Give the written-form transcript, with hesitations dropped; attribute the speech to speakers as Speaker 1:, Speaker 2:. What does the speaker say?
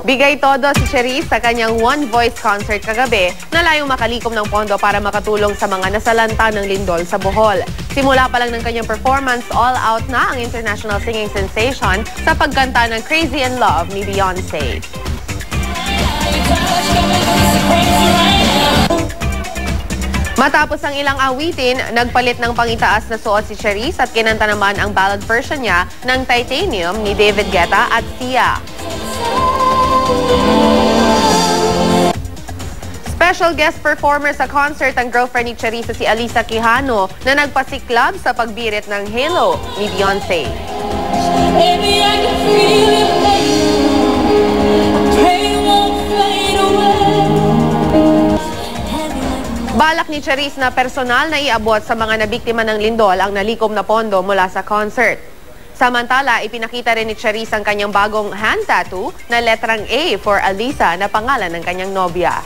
Speaker 1: Bigay todo si Cherise sa kanyang One Voice concert kagabi na layong makalikom ng pondo para makatulong sa mga nasalanta ng lindol sa Bohol. Simula pa lang ng kanyang performance, all out na ang international singing sensation sa pagkanta ng Crazy in Love ni Beyonce. Matapos ang ilang awitin, nagpalit ng pangitaas na suot si Cherise at kinanta naman ang ballad version niya ng Titanium ni David Guetta at Sia. Special guest performer sa concert ang girlfriend ni Cherise si Alisa Quijano na nagpasiklab sa pagbirit ng Halo ni Beyonce. Balak ni Cherise na personal na iabot sa mga nabiktima ng lindol ang nalikom na pondo mula sa concert. Samantala, ipinakita rin ni Cherise ang kanyang bagong hand tattoo na letrang A for Alisa na pangalan ng kanyang nobya.